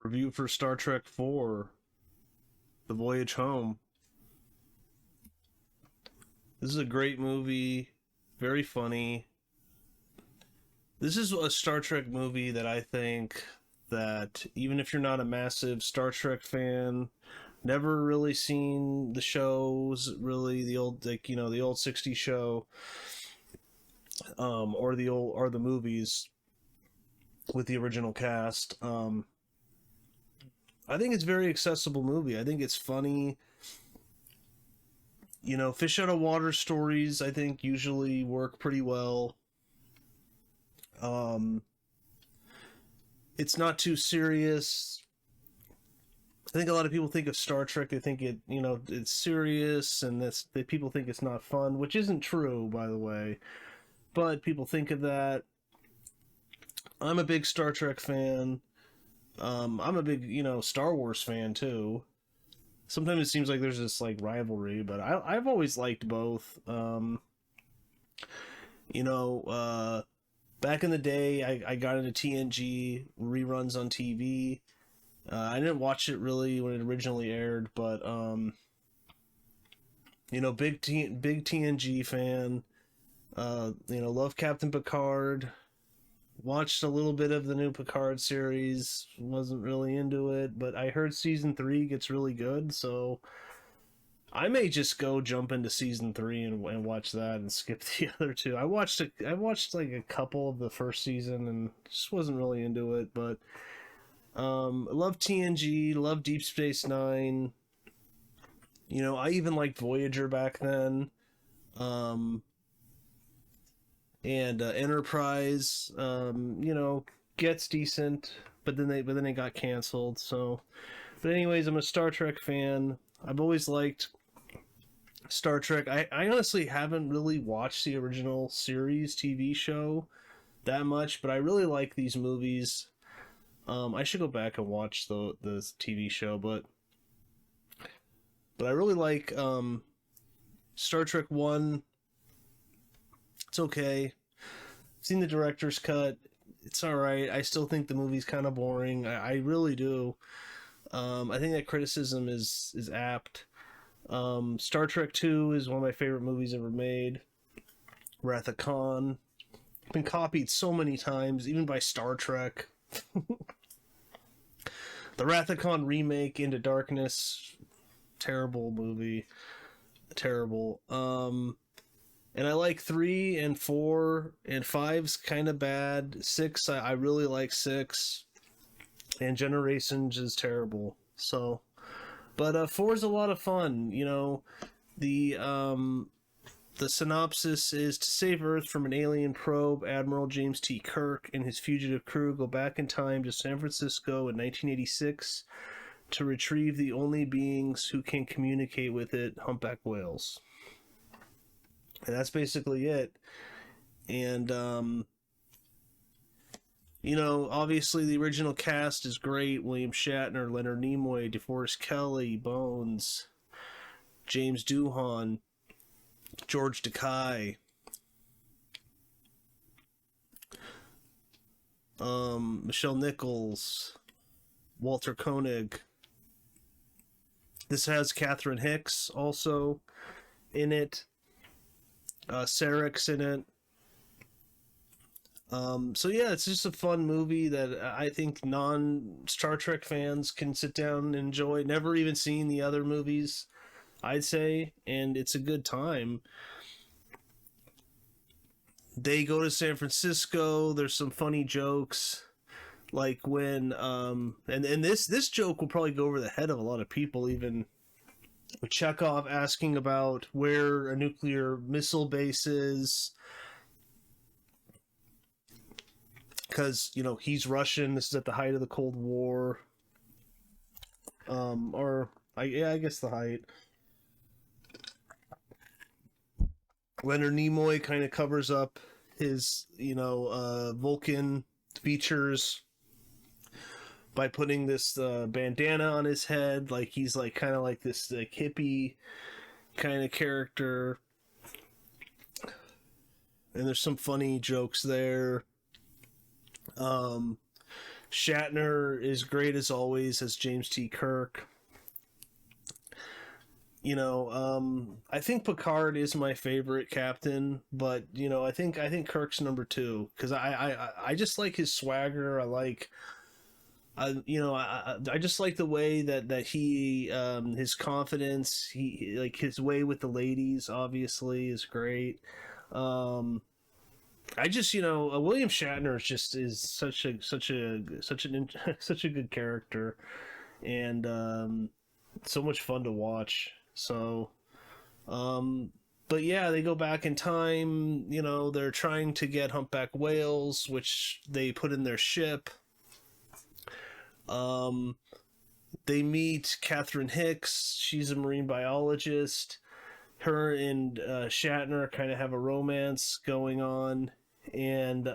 Review for Star Trek 4, The Voyage Home. This is a great movie, very funny. This is a Star Trek movie that I think that even if you're not a massive Star Trek fan, never really seen the shows, really the old the old '60s show, or the movies with the original cast. I think it's a very accessible movie. I think it's funny. Fish out of water stories, I think, usually work pretty well. It's not too serious. I think a lot of people think of Star Trek, they think it's serious, and that people think it's not fun, which isn't true, by the way. But people think of that. I'm a big Star Trek fan. I'm a big, Star Wars fan too. Sometimes it seems like there's this rivalry, but I've always liked both. Back in the day, I got into TNG reruns on TV. I didn't watch it really when it originally aired, but big TNG fan. Love Captain Picard. Watched a little bit of the new Picard series, wasn't really into it, but I heard season 3 gets really good, so I may just go jump into season 3 and watch that and skip the other two. I watched a couple of the first season and just wasn't really into it, but I love TNG, love Deep Space Nine. I even liked Voyager back then. And Enterprise, gets decent, but then they got canceled. So, but anyways, I'm a Star Trek fan. I've always liked Star Trek. I honestly haven't really watched the original series TV show that much, but I really like these movies. I should go back and watch the TV show, but I really like Star Trek 1. It's okay. Seen the director's cut. It's alright. I still think the movie's kind of boring. I really do. I think that criticism is apt. Star Trek 2 is one of my favorite movies ever made. Wrath of Khan. Been copied so many times, even by Star Trek. The Wrath of Khan remake, Into Darkness. Terrible movie. Terrible. And I like 3 and 4 and 5's kind of bad. 6, I really like 6. And Generations is terrible. So, but 4 is a lot of fun. The synopsis is: to save Earth from an alien probe, Admiral James T. Kirk and his fugitive crew go back in time to San Francisco in 1986 to retrieve the only beings who can communicate with it, humpback whales. And that's basically it. And, obviously the original cast is great. William Shatner, Leonard Nimoy, DeForest Kelley, Bones, James Doohan, George Takei, Nichelle Nichols, Walter Koenig. This has Catherine Hicks also in it. Sarek's in it. So yeah, it's just a fun movie that I think non-Star Trek fans can sit down and enjoy. Never even seen the other movies, I'd say, and it's a good time. They go to San Francisco. There's some funny jokes, like when and this joke will probably go over the head of a lot of people, even with Chekov asking about where a nuclear missile base is, because he's Russian. This is at the height of the Cold War, I guess the height. Leonard Nimoy kind of covers up his Vulcan features by putting this bandana on his head, like he's kind of like this hippie kind of character. And there's some funny jokes there. Shatner is great as always as James T. Kirk. I think Picard is my favorite captain, but I think Kirk's number two because I just like his swagger. I just like the way that he his confidence, he like his way with the ladies obviously is great. Um, I just William Shatner is such an such a good character, and so much fun to watch. So, um, but yeah, they go back in time. They're trying to get humpback whales, which they put in their ship. Um, they meet Catherine Hicks. She's a marine biologist. Her and Shatner kind of have a romance going on, and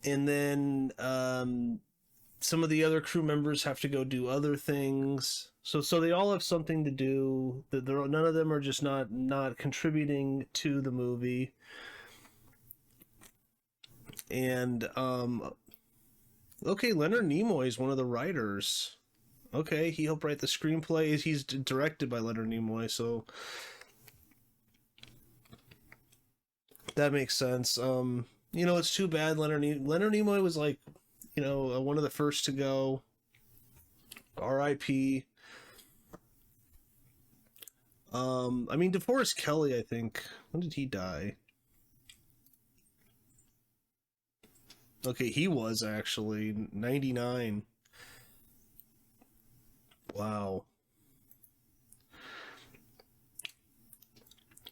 then some of the other crew members have to go do other things. So they all have something to do. That none of them are just not contributing to the movie. And okay, Leonard Nimoy is one of the writers. Okay, he helped write the screenplay. He's directed by Leonard Nimoy, so that makes sense. It's too bad Leonard Nimoy was like, one of the first to go. R.I.P. I mean, DeForest Kelley, I think. When did he die? Okay, he was actually 99. Wow.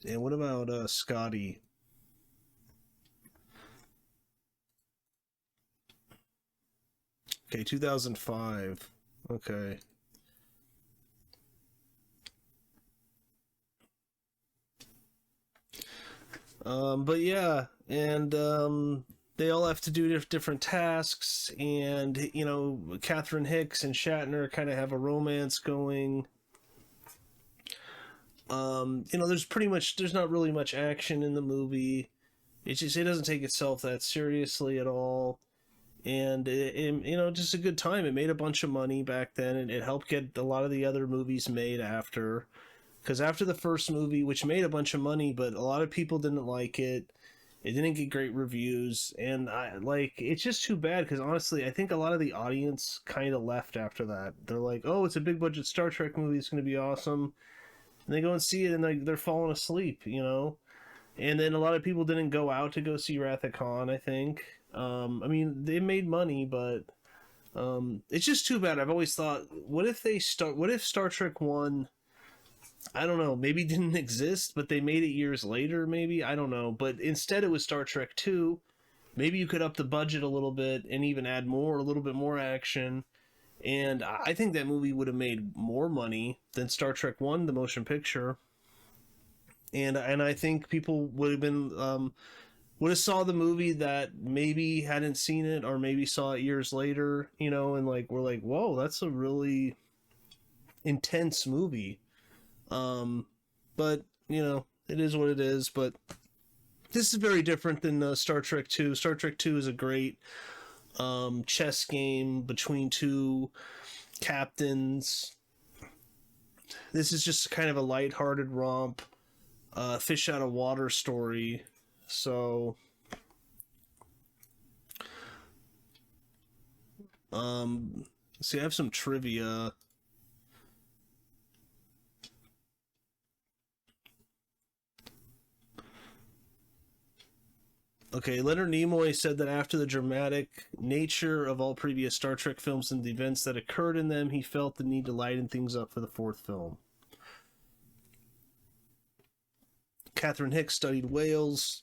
And what about Scotty? Okay, 2005. Okay. But yeah, and they all have to do different tasks, and Catherine Hicks and Shatner kind of have a romance going. There's not really much action in the movie. It doesn't take itself that seriously at all, and just a good time. It made a bunch of money back then, and it helped get a lot of the other movies made after. Because after the first movie, which made a bunch of money, but a lot of people didn't like it. It didn't get great reviews, and it's just too bad because honestly, I think a lot of the audience kind of left after that. They're like, "Oh, it's a big budget Star Trek movie. It's going to be awesome," and they go and see it, and they're falling asleep. And then a lot of people didn't go out to go see Wrath of Khan. I think. I mean, they made money, but it's just too bad. I've always thought, what if Star Trek One, I don't know, maybe didn't exist, but they made it years later, maybe? I don't know. But instead it was Star Trek 2. Maybe you could up the budget a little bit and even add a little bit more action. And I think that movie would have made more money than Star Trek 1, the motion picture. And I think people would have would have saw the movie that maybe hadn't seen it or maybe saw it years later, and we're like, whoa, that's a really intense movie. But it is what it is. But this is very different than Star Trek 2. Star Trek 2 is a great chess game between two captains. This is just kind of a lighthearted romp, fish out of water story. So, see, I have some trivia. Okay, Leonard Nimoy said that after the dramatic nature of all previous Star Trek films and the events that occurred in them, he felt the need to lighten things up for the fourth film. Catherine Hicks studied whales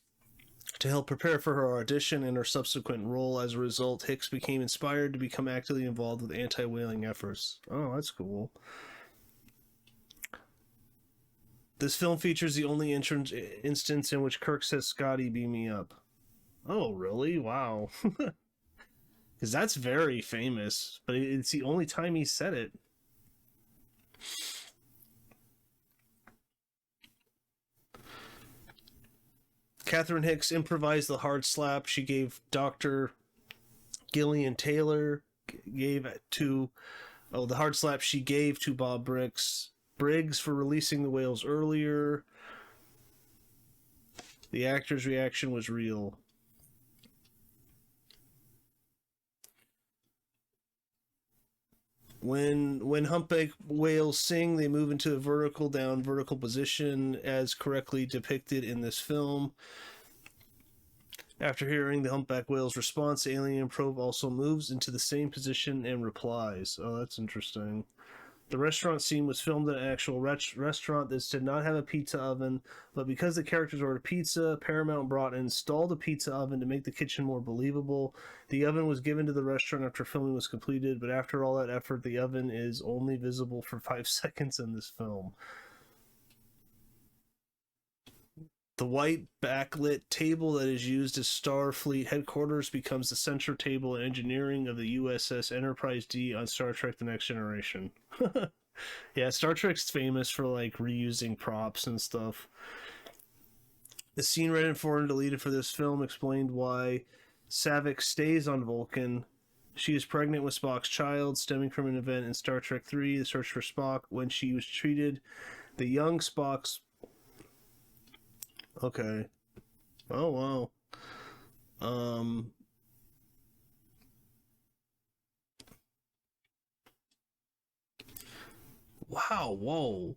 to help prepare for her audition and her subsequent role. As a result, Hicks became inspired to become actively involved with anti-whaling efforts. Oh, that's cool. This film features the only instance in which Kirk says, "Scotty, beam me up." Oh, really? Wow. Because that's very famous, but it's the only time he said it. Catherine Hicks improvised the hard slap she gave Dr. Gillian Taylor, gave to the hard slap she gave to Bob Briggs for releasing the whales earlier. The actor's reaction was real. When humpback whales sing, they move into a vertical position as correctly depicted in this film. After hearing the humpback whale's response, the alien probe also moves into the same position and replies. Oh, that's interesting. The restaurant scene was filmed in an actual restaurant. This did not have a pizza oven, but because the characters ordered pizza, Paramount brought and installed a pizza oven to make the kitchen more believable. The oven was given to the restaurant after filming was completed, but after all that effort, the oven is only visible for 5 seconds in this film. The white backlit table that is used as Starfleet headquarters becomes the central table in engineering of the USS Enterprise D on Star Trek The Next Generation. Yeah, Star Trek's famous for like reusing props and stuff. The scene read for and deleted for this film explained why Saavik stays on Vulcan. She is pregnant with Spock's child, stemming from an event in Star Trek 3, The Search for Spock, when she was treated. The young Spock's... Okay. Oh, wow. Wow, whoa.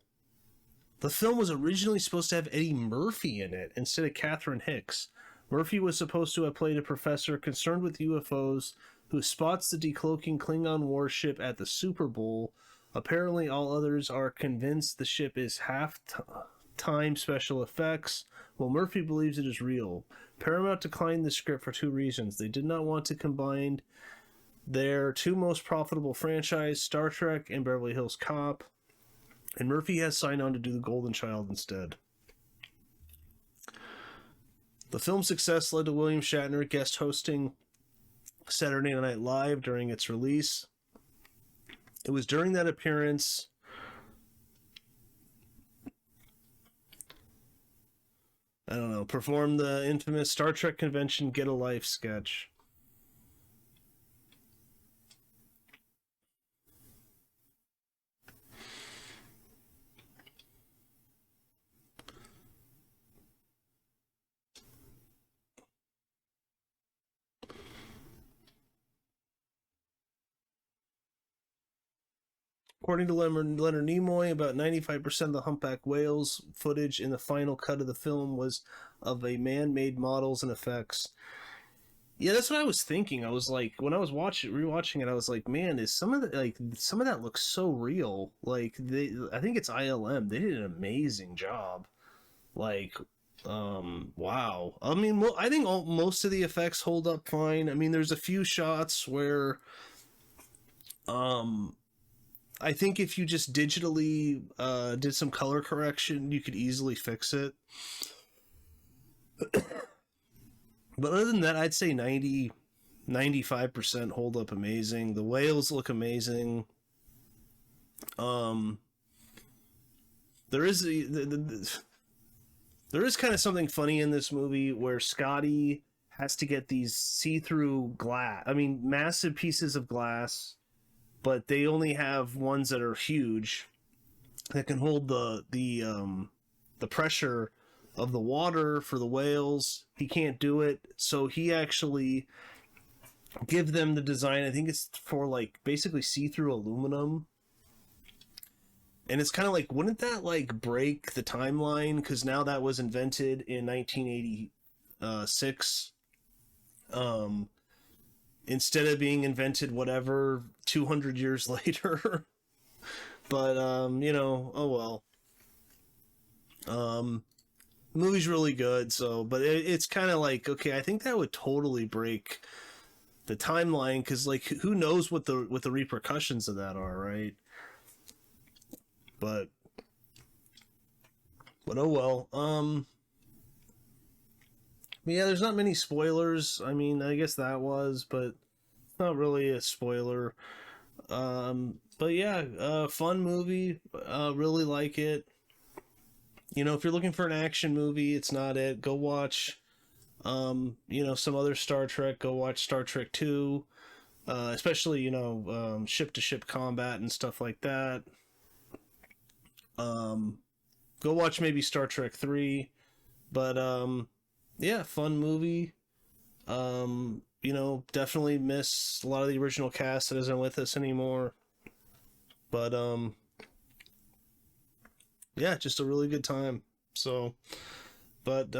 The film was originally supposed to have Eddie Murphy in it instead of Catherine Hicks. Murphy was supposed to have played a professor concerned with UFOs who spots the decloaking Klingon warship at the Super Bowl. Apparently, all others are convinced the ship is half-time special effects, while Murphy believes it is real. Paramount declined the script for 2 reasons. They did not want to combine their 2 most profitable franchises, Star Trek and Beverly Hills Cop, and Murphy has signed on to do The Golden Child instead. The film's success led to William Shatner guest hosting Saturday Night Live during its release. It was during that appearance performed the infamous Star Trek convention Get a Life sketch. According to Leonard Nimoy, about 95% of the humpback whales footage in the final cut of the film was of a man-made models and effects. Yeah, that's what I was thinking. I was like, when I was rewatching it, I was like, man, is some of that looks so real. Like I think it's ILM. They did an amazing job. Like, wow. I mean, I think most of the effects hold up fine. I mean, there's a few shots where, I think if you just digitally did some color correction, you could easily fix it. But other than that, I'd say 95% hold up amazing. The whales look amazing. There is there is kind of something funny in this movie where Scotty has to get these see-through massive pieces of glass, but they only have ones that are huge that can hold the pressure of the water for the whales. He can't do it, so he actually give them the design. I think it's for like basically see-through aluminum, and it's kind of like, wouldn't that like break the timeline? Because now that was invented in 1986. Instead of being invented 200 years later. But oh well. The movie's really good, but it's kind of like, okay, I think that would totally break the timeline, because like, who knows what the repercussions of that are, right? But oh well. Yeah, there's not many spoilers. I mean, I guess that was, but it's not really a spoiler. But yeah, fun movie. Really like it. If you're looking for an action movie, it's not it. Go watch You know, some other Star Trek, go watch Star Trek 2, especially, you know, ship to ship combat and stuff like that. Um, Go watch maybe Star Trek 3, but yeah, fun movie. You know, definitely miss a lot of the original cast that isn't with us anymore. But yeah, just a really good time. So, but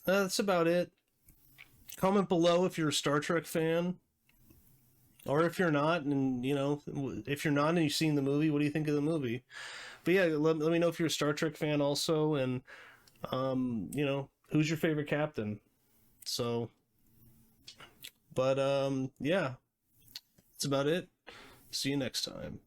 that's about it. Comment below if you're a Star Trek fan, or if you're not, and you know, if you're not and you've seen the movie, what do you think of the movie? But yeah, let me know if you're a Star Trek fan also, and you know, who's your favorite captain? So, but yeah, that's about it. See you next time.